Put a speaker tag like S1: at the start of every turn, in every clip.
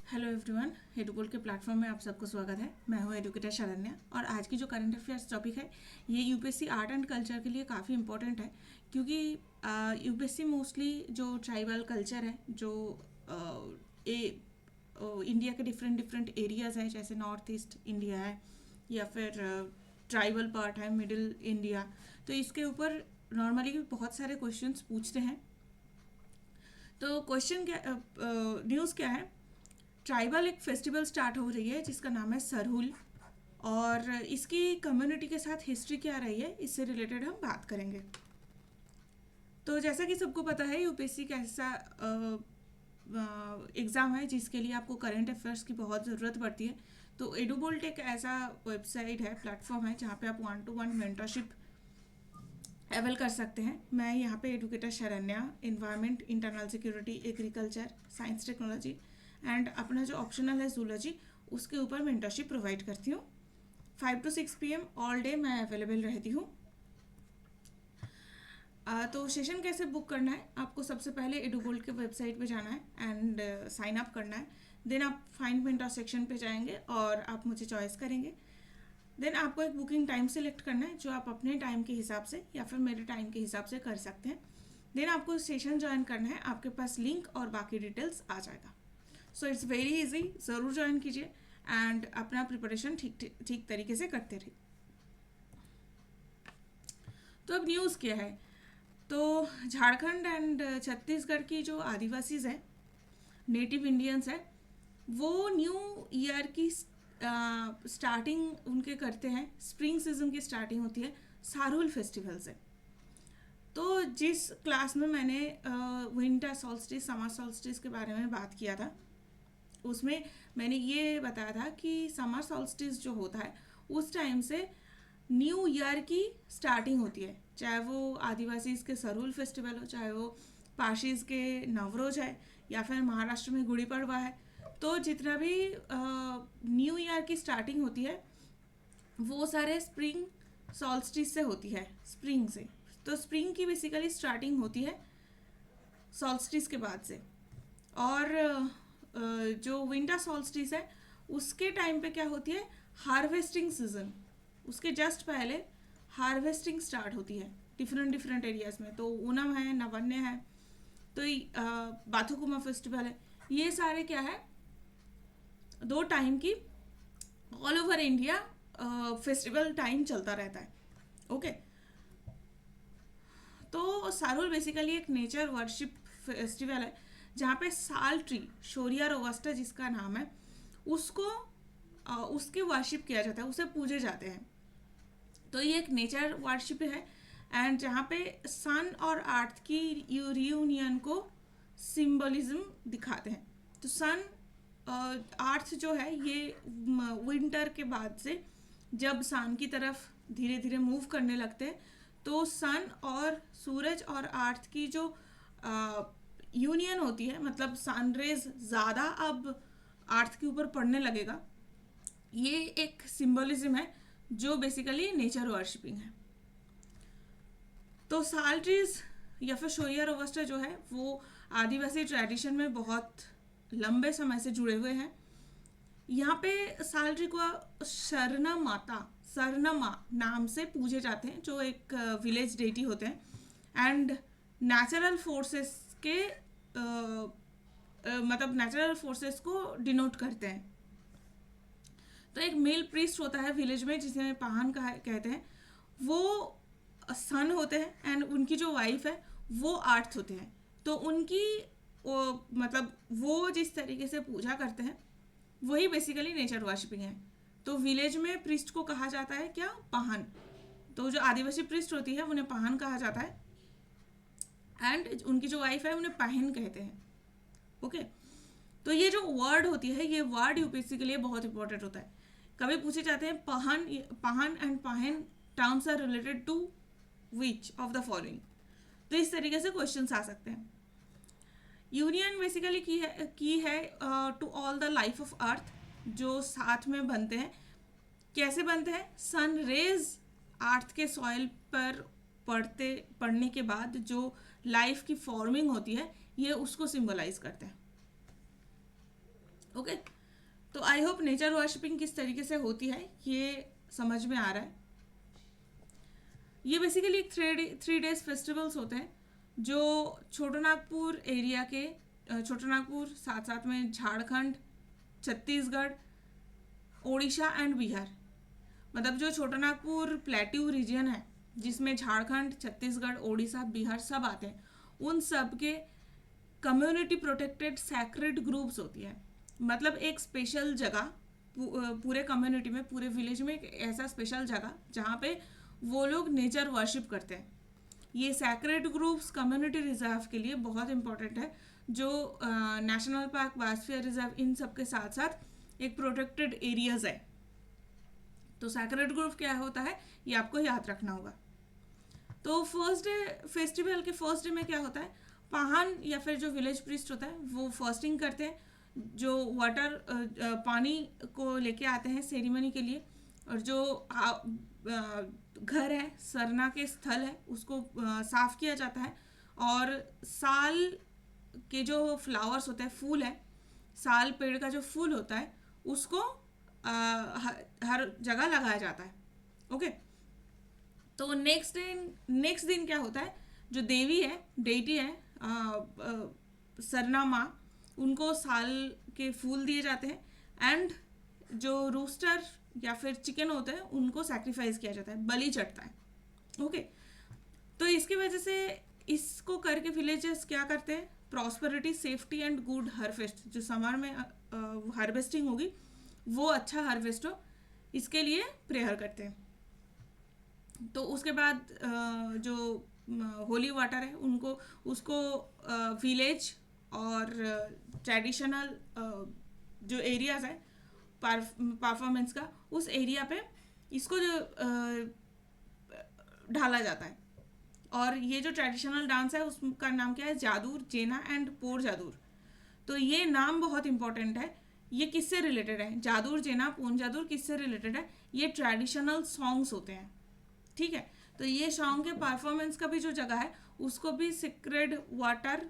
S1: Hello everyone, एडुबोल के platform में आप सबको स्वागत है। मैं हूं एडुकेटर शरण्या और आज की जो करंट अफेयर्स टॉपिक है ये यूपीएससी आर्ट एंड कल्चर के लिए काफ़ी इंपॉर्टेंट है, क्योंकि यूपीएससी मोस्टली जो ट्राइबल कल्चर है जो इंडिया के डिफरेंट डिफरेंट एरियाज़ हैं, जैसे नॉर्थ ईस्ट इंडिया है या फिर ट्राइबल पार्ट है, मिडिल इंडिया, तो इसके ऊपर नॉर्मली बहुत सारे क्वेश्चंस पूछते हैं। तो क्वेश्चन क्या, न्यूज़ क्या है, ट्राइबल एक फेस्टिवल स्टार्ट हो रही है जिसका नाम है सरहुल, और इसकी कम्युनिटी के साथ हिस्ट्री क्या रही है इससे रिलेटेड हम बात करेंगे। तो जैसा कि सबको पता है, यूपीएससी का ऐसा एग्ज़ाम है जिसके लिए आपको करंट अफेयर्स की बहुत ज़रूरत पड़ती है। तो एडुबोल्ट एक ऐसा वेबसाइट है, प्लेटफॉर्म है, जहाँ पे आप 1-to-1 मेंटरशिप अवेल कर सकते हैं। मैं यहाँ पे educator Sharanya, environment, internal security, agriculture, science technology and अपना जो ऑप्शनल है जूलॉजी, उसके ऊपर मेंटरशिप प्रोवाइड करती हूँ। 5 to 6 PM ऑल डे मैं अवेलेबल रहती हूँ। तो सेशन कैसे बुक करना है, आपको सबसे पहले एडुगोल्ड के वेबसाइट पे जाना है एंड साइन अप करना है। देन आप फाइंड मेंटर सेक्शन पे जाएंगे और आप मुझे चॉइस करेंगे। देन आपको एक बुकिंग टाइम सेलेक्ट करना है जो आप अपने टाइम के हिसाब से या फिर मेरे टाइम के हिसाब से कर सकते हैं। देन आपको सेशन ज्वाइन करना है, आपके पास लिंक और बाकी डिटेल्स आ जाएगा। सो इट्स वेरी इजी, ज़रूर ज्वाइन कीजिए एंड अपना प्रिपरेशन ठीक तरीके से करते रहिए। तो अब न्यूज़ क्या है, तो झारखंड एंड छत्तीसगढ़ की जो आदिवासीज हैं, नेटिव इंडियंस हैं, वो न्यू ईयर की स्टार्टिंग उनके करते हैं, स्प्रिंग सीजन की स्टार्टिंग होती है सारुल फेस्टिवल से। तो जिस क्लास में मैंने विंटर सॉल्स्टिस, समर सॉल्स्टिस के बारे में बात किया था, उसमें मैंने ये बताया था कि समर सॉल्स्टिस जो होता है उस टाइम से न्यू ईयर की स्टार्टिंग होती है, चाहे वो आदिवासीज के सरूल फेस्टिवल हो, चाहे वो पारसीज के नवरोज है या फिर महाराष्ट्र में गुड़ी पड़वा है। तो जितना भी न्यू ईयर की स्टार्टिंग होती है वो सारे स्प्रिंग सॉल्स्टिस से होती है, स्प्रिंग से। तो स्प्रिंग की बेसिकली स्टार्टिंग होती है सॉल्स्टिस के बाद से, और जो विंटर सॉल्स्टिस है उसके टाइम पे क्या होती है, हार्वेस्टिंग सीजन, उसके जस्ट पहले हार्वेस्टिंग स्टार्ट होती है डिफरेंट डिफरेंट एरियाज में। तो ओनम है, नवन्य है, तो बाथुकुमा फेस्टिवल है, ये सारे क्या है, दो टाइम की all over India festival time चलता रहता है। ओके, तो सारुल बेसिकली एक नेचर वर्शिप फेस्टिवल है जहाँ पे साल ट्री, शोरिया रोबस्टा जिसका नाम है, उसको उसकी वर्शिप किया जाता है, उसे पूजे जाते हैं। तो ये एक नेचर वर्शिप है एंड जहाँ पे सन और अर्थ की रियूनियन को सिंबलिज्म दिखाते हैं। तो सन अर्थ जो है ये विंटर के बाद से जब सन की तरफ धीरे धीरे मूव करने लगते हैं, तो सन और सूरज और अर्थ की जो यूनियन होती है, मतलब सनरेज ज़्यादा अब अर्थ के ऊपर पड़ने लगेगा, ये एक सिंबलिज्म है जो बेसिकली नेचर वर्शिपिंग है। तो साल ट्रीज या फिर शोरिया रोबस्टा जो है वो आदिवासी ट्रेडिशन में बहुत लंबे समय से जुड़े हुए हैं। यहाँ पे साल ट्री को शरणा माता, सरनमा नाम से पूजे जाते हैं, जो एक विलेज डेटी होते हैं एंड नेचुरल फोर्सेस के मतलब नेचुरल फोर्सेस को डिनोट करते हैं। तो एक मेल प्रीस्ट होता है विलेज में जिसे पाहन कहते हैं, वो सन होते हैं एंड उनकी जो वाइफ है वो अर्थ होते हैं। तो उनकी मतलब वो जिस तरीके से पूजा करते हैं वही बेसिकली नेचर वर्शिपिंग है। तो विलेज में प्रीस्ट को कहा जाता है क्या, पाहन। तो जो आदिवासी प्रीस्ट होती है उन्हें पाहन कहा जाता है एंड उनकी जो वाइफ है उन्हें पाहन कहते हैं। ओके, तो ये जो वर्ड होती है, ये वर्ड यूपीएससी के लिए बहुत इंपॉर्टेंट होता है। कभी पूछे जाते हैं Pahan, Pahan and Pahan terms are related to which of the following, तो इस तरीके से क्वेश्चंस आ सकते हैं। यूनियन बेसिकली की है to all the life of earth, जो साथ में बनते हैं। कैसे बनते हैं, सन रेज अर्थ के सॉइल पर पड़ने के बाद जो लाइफ की फॉर्मिंग होती है, ये उसको सिंबलाइज करते हैं। ओके, तो आई होप नेचर वर्शिपिंग किस तरीके से होती है ये समझ में आ रहा है। ये बेसिकली 3 days फेस्टिवल्स होते हैं जो छोटा नागपुर एरिया के, छोटा नागपुर साथ साथ में झारखंड, छत्तीसगढ़, ओडिशा एंड बिहार, मतलब जो छोटा नागपुर प्लेट्यू रीजन है जिसमें झारखंड, छत्तीसगढ़, ओडिशा, बिहार सब आते हैं, उन सब के कम्युनिटी प्रोटेक्टेड सैक्रेड ग्रुप्स होती है। मतलब एक स्पेशल जगह पूरे कम्युनिटी में, पूरे विलेज में एक ऐसा स्पेशल जगह जहाँ पे वो लोग नेचर वर्शिप करते हैं। ये सैक्रेड ग्रुप्स कम्युनिटी रिजर्व के लिए बहुत इंपॉर्टेंट है, जो नेशनल पार्क, बायोस्फीयर रिजर्व, इन सब के साथ साथ एक प्रोटेक्टेड एरियाज है। तो सैक्रेड ग्रुप क्या होता है ये आपको याद रखना होगा। तो फर्स्ट डे फेस्टिवल के फर्स्ट डे में क्या होता है, पाहन या फिर जो विलेज प्रीस्ट होता है वो फास्टिंग करते हैं, जो वाटर पानी को लेके आते हैं सेरेमनी के लिए, और जो घर है, सरना के स्थल है, उसको साफ किया जाता है, और साल के जो फ्लावर्स होते हैं, फूल है, साल पेड़ का जो फूल होता है उसको हर जगह लगाया जाता है। ओके, तो नेक्स्ट दिन क्या होता है, जो देवी है, डेटी है, सरना माँ, उनको साल के फूल दिए जाते हैं, एंड जो रूस्टर या फिर चिकन होते हैं उनको सैक्रिफाइस किया जाता है, बलि चढ़ता है। ओके, तो इसकी वजह से इसको करके विलेजर्स क्या करते हैं, prosperity, safety and good harvest, जो समर में हार्वेस्टिंग होगी वो अच्छा हार्वेस्ट हो, इसके लिए प्रेयर करते हैं। तो उसके बाद जो होली वाटर है उसको विलेज और ट्रेडिशनल जो एरियाज है परफॉर्मेंस का, उस एरिया पे इसको जो ढाला जाता है। और ये जो ट्रेडिशनल डांस है उसका नाम क्या है, जादूर, जेना एंड पोर जादूर। तो ये नाम बहुत इंपॉर्टेंट है। ये किससे रिलेटेड है, जादूर, जेना, पोन जादूर किससे रिलेटेड है, ये ट्रेडिशनल सॉन्ग्स होते हैं। ठीक है, तो ये सॉन्ग के परफॉर्मेंस का भी जो जगह है उसको भी सिक्रेड वाटर,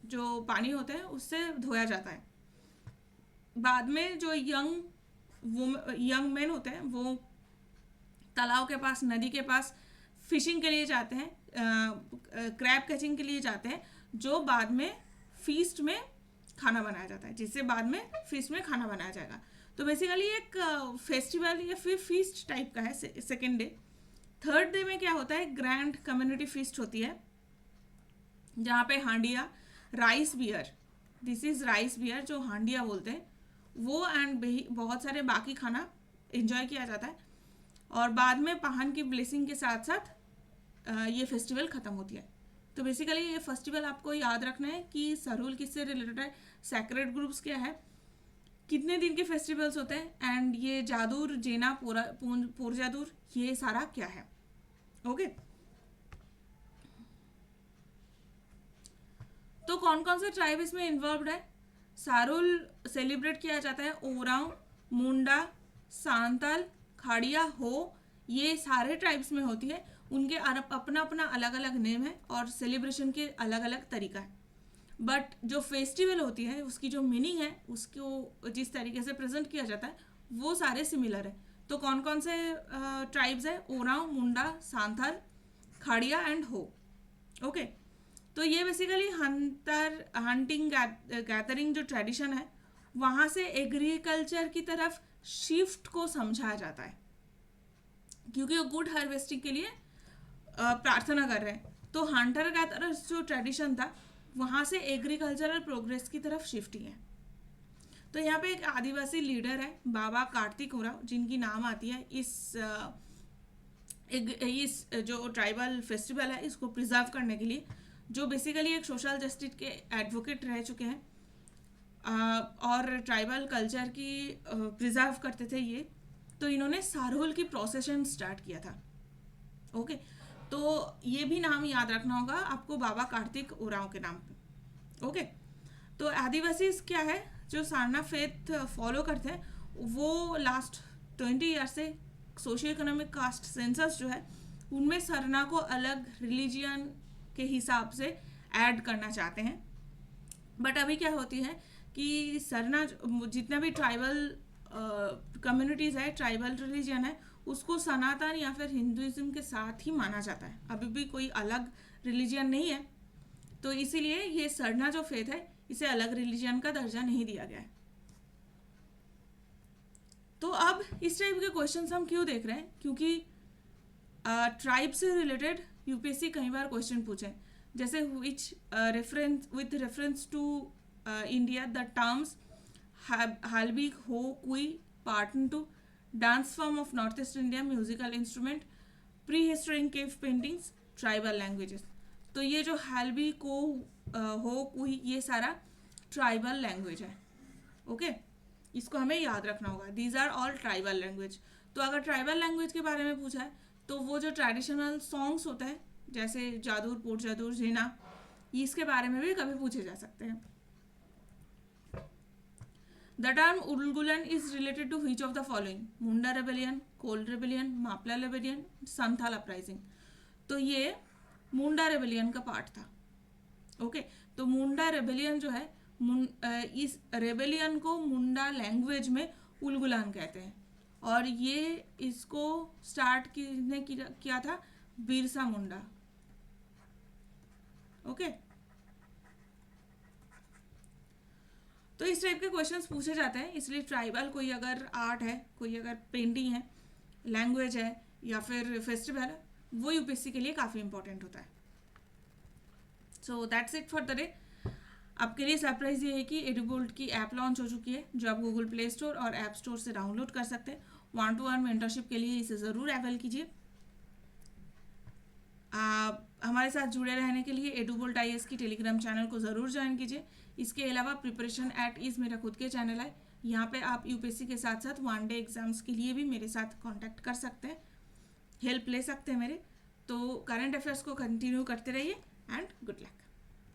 S1: जो पानी होते हैं, उससे धोया जाता है। बाद में जो यंग मैन होते हैं वो तालाब के पास, नदी के पास फिशिंग के लिए जाते हैं, क्रैब कैचिंग के लिए जाते हैं, जो बाद में फीस्ट में खाना बनाया जाता है, जिससे बाद में फीस्ट में खाना बनाया जाएगा। तो बेसिकली एक फेस्टिवल या फिर फीस्ट टाइप का है सेकेंड डे। थर्ड डे में क्या होता है, ग्रैंड कम्युनिटी फीस्ट होती है, जहाँ पे handia, rice beer, this is rice beer जो हांडिया बोलते हैं, वो एंड बहुत सारे बाकी खाना एंजॉय किया जाता है। और बाद में पाहन की ब्लेसिंग के साथ साथ ये फेस्टिवल ख़त्म होती है। तो बेसिकली ये फेस्टिवल आपको याद रखना है कि सरहुल किससे रिलेटेड है, सैक्रेड ग्रुप्स क्या है, कितने दिन के फेस्टिवल्स होते हैं, एंड ये जादूर, जेना, पोर जादूर, ये सारा क्या है। ओके, तो कौन कौन से ट्राइब इसमें इन्वॉल्व है, सारुल सेलिब्रेट किया जाता है, ओरांव, मुंडा, सांताल, खाड़िया, हो, ये सारे ट्राइब्स में होती है। उनके अपना अपना अलग अलग नेम है और सेलिब्रेशन के अलग अलग तरीका है, बट जो फेस्टिवल होती है उसकी जो मीनिंग है, उसको जिस तरीके से प्रेजेंट किया जाता है वो सारे सिमिलर है। तो कौन कौन से ट्राइब्स है, ओरांव, मुंडा, सांथाल, खाड़िया एंड हो। ओके, तो ये बेसिकली हंटिंग गैदरिंग जो ट्रेडिशन है वहाँ से एग्रीकल्चर की तरफ शिफ्ट को समझाया जाता है, क्योंकि वो गुड हार्वेस्टिंग के लिए प्रार्थना कर रहे हैं। तो हंटर गैदरर जो ट्रेडिशन था वहाँ से एग्रीकल्चरल प्रोग्रेस की तरफ शिफ्टिंग है। तो यहाँ पे एक आदिवासी लीडर है बाबा कार्तिक उरांव, जिनकी नाम आती है इस जो ट्राइबल फेस्टिवल है इसको प्रिजर्व करने के लिए, जो बेसिकली एक सोशल जस्टिस के एडवोकेट रह चुके हैं और ट्राइबल कल्चर की प्रिजर्व करते थे ये। तो इन्होंने सारहुल की प्रोसेशन स्टार्ट किया था। ओके, तो ये भी नाम याद रखना होगा आपको, बाबा कार्तिक उरांव के नाम पे। ओके, तो आदिवासी क्या है, जो सारना फेथ फॉलो करते हैं, वो लास्ट 20 ईयर से सोशियो इकोनॉमिक कास्ट सेंसस जो है उनमें सरना को अलग रिलीजियन के हिसाब से ऐड करना चाहते हैं। बट अभी क्या होती है कि सरना जितना भी ट्राइबल कम्युनिटीज़ है, ट्राइबल रिलीजन है, उसको सनातन या फिर हिंदुइज्म के साथ ही माना जाता है, अभी भी कोई अलग रिलीजन नहीं है। तो इसीलिए ये सरना जो फेथ है इसे अलग रिलीजन का दर्जा नहीं दिया गया है। तो अब इस टाइप के क्वेश्चंस हम क्यों देख रहे हैं, क्योंकि ट्राइब से रिलेटेड यूपीएससी कई बार क्वेश्चन पूछे, जैसे which reference to India the terms हालबी हो कुई पार्टन to dance form of north east India musical instrument prehistoric cave paintings tribal languages. तो ये जो हालबी को हो कुई ये सारा ट्राइबल लैंग्वेज है। ओके, इसको हमें याद रखना होगा, these are all tribal language. तो अगर ट्राइबल लैंग्वेज के बारे में पूछा है तो वो जो ट्रेडिशनल सॉन्ग्स होते हैं जैसे जादूर पोट जादूर जीना, इसके बारे में भी कभी पूछे जा सकते हैं। The term Ulgulan is related to which of the following, Munda rebellion, Kol rebellion, Mappila rebellion, Santhal uprising. तो ये मुंडा रेबेलियन का पार्ट था। ओके, तो मुंडा रेबेलियन जो है, इस रेबेलियन को मुंडा लैंग्वेज में उलगुलान कहते हैं, और ये इसको स्टार्ट किसने किया था, बिरसा मुंडा। ओके, तो इस टाइप के क्वेश्चंस पूछे जाते हैं, इसलिए ट्राइबल कोई अगर आर्ट है, कोई अगर पेंटिंग है, लैंग्वेज है या फिर फेस्टिवल है, वो यूपीएससी के लिए काफ़ी इंपॉर्टेंट होता है। So that's it for the day. आपके लिए सरप्राइज ये है कि एडुबोल्ट की ऐप लॉन्च हो चुकी है, जो आप गूगल प्ले स्टोर और ऐप स्टोर से डाउनलोड कर सकते हैं। 1-to-1 मेंटरशिप के लिए इसे ज़रूर अवेल कीजिए। हमारे साथ जुड़े रहने के लिए एडुबोल्ट IAS की टेलीग्राम चैनल को ज़रूर ज्वाइन कीजिए। इसके अलावा प्रिपरेशन@ease मेरा खुद के चैनल है, यहाँ पे आप यूपीएससी के साथ साथ 1 डे एग्जाम्स के लिए भी मेरे साथ कांटेक्ट कर सकते हैं, हेल्प ले सकते हैं मेरे। तो करंट अफेयर्स को कंटिन्यू करते रहिए एंड गुड लक।